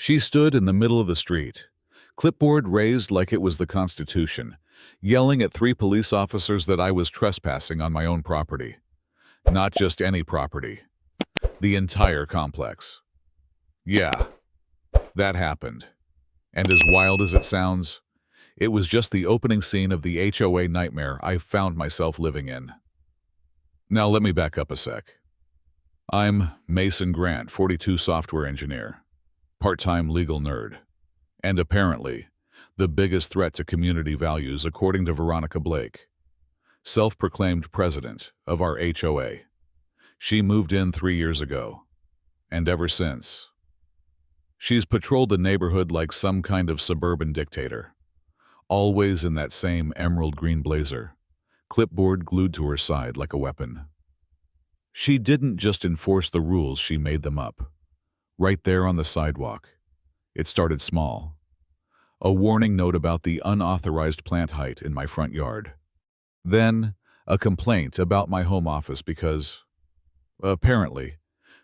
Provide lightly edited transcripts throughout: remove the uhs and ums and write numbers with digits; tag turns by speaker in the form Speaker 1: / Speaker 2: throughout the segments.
Speaker 1: She stood in the middle of the street, clipboard raised like it was the Constitution, yelling at 3 police officers that I was trespassing on my own property. Not just any property, the entire complex. Yeah, that happened. And as wild as it sounds, it was just the opening scene of the HOA nightmare I found myself living in. Now let me back up a sec. I'm Mason Grant, 42 software engineer, part-time legal nerd, and apparently the biggest threat to community values according to Veronica Blake, self-proclaimed president of our HOA. She moved in 3 years ago, and ever since, she's patrolled the neighborhood like some kind of suburban dictator, always in that same emerald green blazer, clipboard glued to her side like a weapon. She didn't just enforce the rules, she made them up. Right there on the sidewalk. It started small. A warning note about the unauthorized plant height in my front yard. Then, a complaint about my home office because, apparently,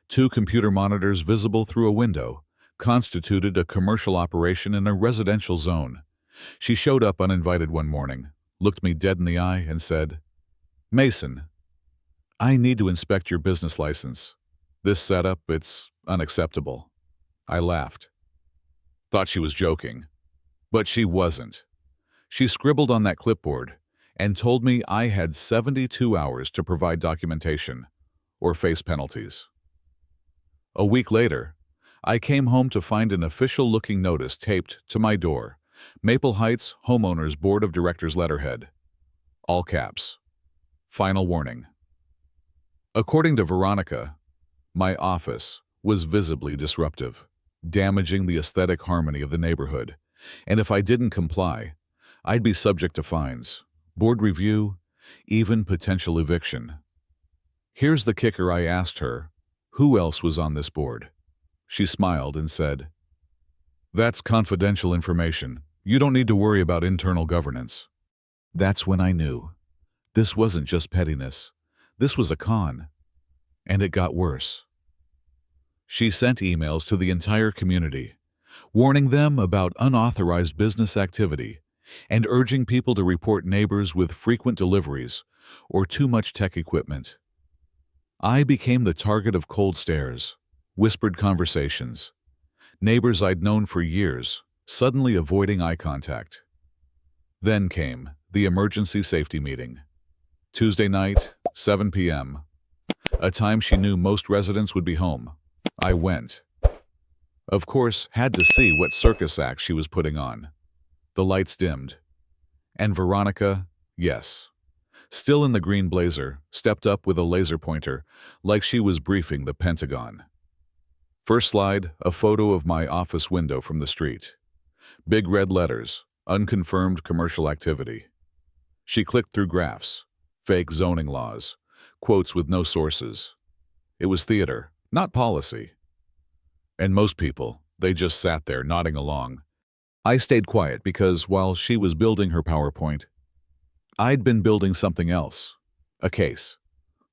Speaker 1: 2 computer monitors visible through a window constituted a commercial operation in a residential zone. She showed up uninvited one morning, looked me dead in the eye, and said, "Mason, I need to inspect your business license. This setup, it's unacceptable." I laughed. Thought she was joking. But she wasn't. She scribbled on that clipboard and told me I had 72 hours to provide documentation or face penalties. A week later, I came home to find an official-looking notice taped to my door. Maple Heights Homeowners Board of Directors letterhead. All caps. Final warning. According to Veronica, my office was visibly disruptive, damaging the aesthetic harmony of the neighborhood, and if I didn't comply, I'd be subject to fines, board review, even potential eviction. Here's the kicker. I asked her, who else was on this board? She smiled and said, "That's confidential information. You don't need to worry about internal governance." That's when I knew. This wasn't just pettiness. This was a con. And it got worse. She sent emails to the entire community, warning them about unauthorized business activity and urging people to report neighbors with frequent deliveries or too much tech equipment. I became the target of cold stares, whispered conversations, neighbors I'd known for years suddenly avoiding eye contact. Then came the emergency safety meeting. Tuesday night, 7 p.m., a time she knew most residents would be home. I went. Of course, had to see what circus act she was putting on. The lights dimmed. And Veronica, yes, still in the green blazer, stepped up with a laser pointer like she was briefing the Pentagon. First slide, a photo of my office window from the street. Big red letters, unconfirmed commercial activity. She clicked through graphs, fake zoning laws, quotes with no sources. It was theater, not policy. And most people, they just sat there nodding along. I stayed quiet because while she was building her PowerPoint, I'd been building something else, a case.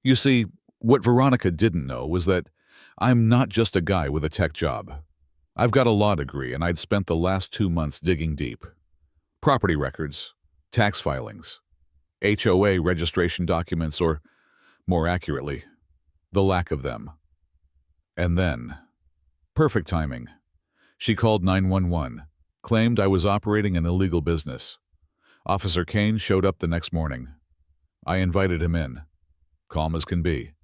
Speaker 1: You see, what Veronica didn't know was that I'm not just a guy with a tech job. I've got a law degree and I'd spent the last 2 months digging deep. Property records, tax filings, HOA registration documents, or, more accurately, the lack of them. And then, perfect timing. She called 911, claimed I was operating an illegal business. Officer Kane showed up the next morning. I invited him in, calm as can be,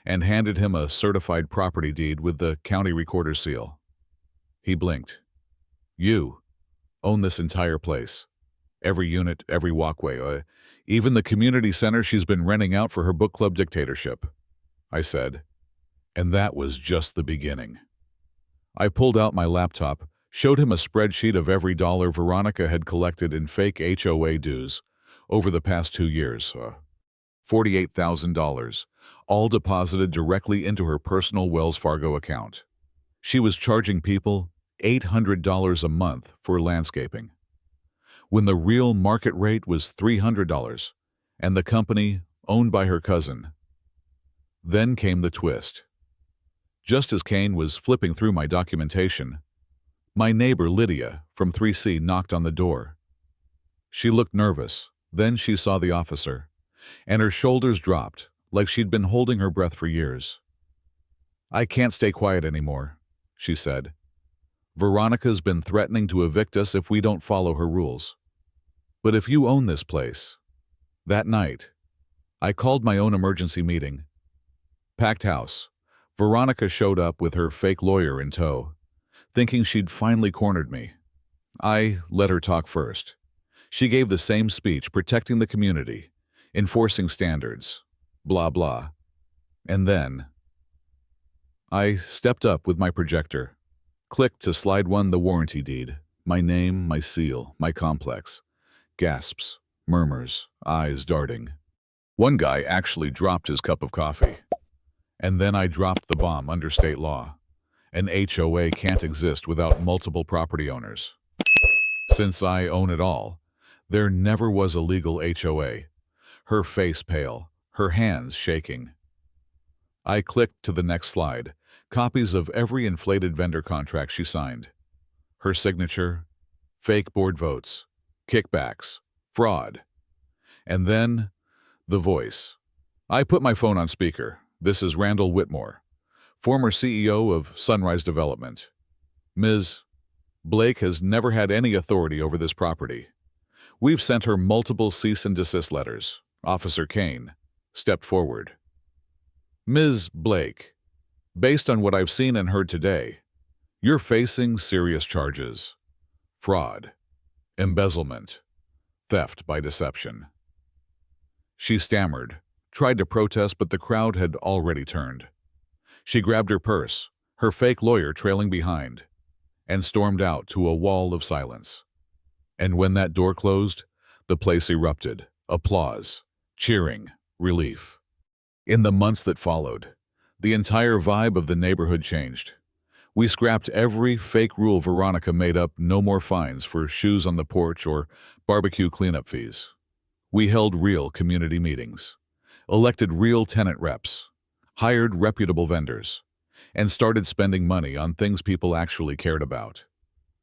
Speaker 1: and handed him a certified property deed with the county recorder's seal. He blinked. "You own this entire place. Every unit, every walkway, even the community center she's been renting out for her book club dictatorship," I said. And that was just the beginning. I pulled out my laptop, showed him a spreadsheet of every dollar Veronica had collected in fake HOA dues over the past 2 years. $48,000, all deposited directly into her personal Wells Fargo account. She was charging people $800 a month for landscaping, when the real market rate was $300, and the company owned by her cousin. Then came the twist. Just as Kane was flipping through my documentation, My neighbor Lydia from 3C knocked on the door. She looked nervous. Then she saw the officer, and her shoulders dropped, like she'd been holding her breath for years. "I can't stay quiet anymore," she said. "Veronica's been threatening to evict us if we don't follow her rules. But if you own this place..." That night, I called my own emergency meeting. Packed house. Veronica showed up with her fake lawyer in tow, thinking she'd finally cornered me. I let her talk first. She gave the same speech protecting the community, enforcing standards, blah blah. And then I stepped up with my projector, clicked to slide one the warranty deed, my name, my seal, my complex. Gasps, murmurs, eyes darting. One guy actually dropped his cup of coffee. And then I dropped the bomb under state law. An HOA can't exist without multiple property owners. Since I own it all, there never was a legal HOA. Her face pale, her hands shaking. I clicked to the next slide, copies of every inflated vendor contract she signed. Her signature, fake board votes, kickbacks, fraud. And then, the voice. I put my phone on speaker. "This is Randall Whitmore, former CEO of Sunrise Development. Ms. Blake has never had any authority over this property. We've sent her multiple cease and desist letters." Officer Kane stepped forward. "Ms. Blake, based on what I've seen and heard today, you're facing serious charges. Fraud, embezzlement, theft by deception." She stammered, tried to protest, but the crowd had already turned. She grabbed her purse, her fake lawyer trailing behind, and stormed out to a wall of silence. And when that door closed, the place erupted. Applause, cheering, relief. In the months that followed, the entire vibe of the neighborhood changed. We scrapped every fake rule Veronica made up: no more fines for shoes on the porch or barbecue cleanup fees. We held real community meetings, elected real tenant reps, hired reputable vendors, and started spending money on things people actually cared about.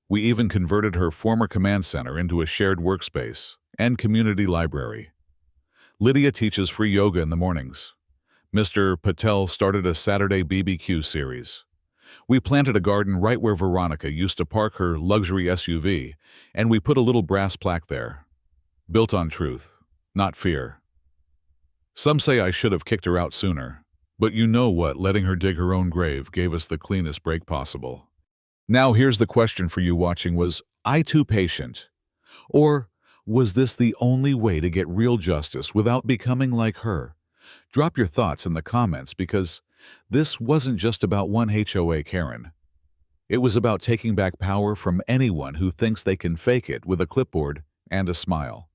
Speaker 1: We even converted her former command center into a shared workspace and community library. Lydia teaches free yoga in the mornings. Mr. Patel started a Saturday BBQ series. We planted a garden right where Veronica used to park her luxury SUV, and we put a little brass plaque there. Built on truth, not fear. Some say I should have kicked her out sooner, but you know what? Letting her dig her own grave gave us the cleanest break possible. Now here's the question for you watching: was I too patient? Or was this the only way to get real justice without becoming like her? Drop your thoughts in the comments, because this wasn't just about one HOA Karen. It was about taking back power from anyone who thinks they can fake it with a clipboard and a smile.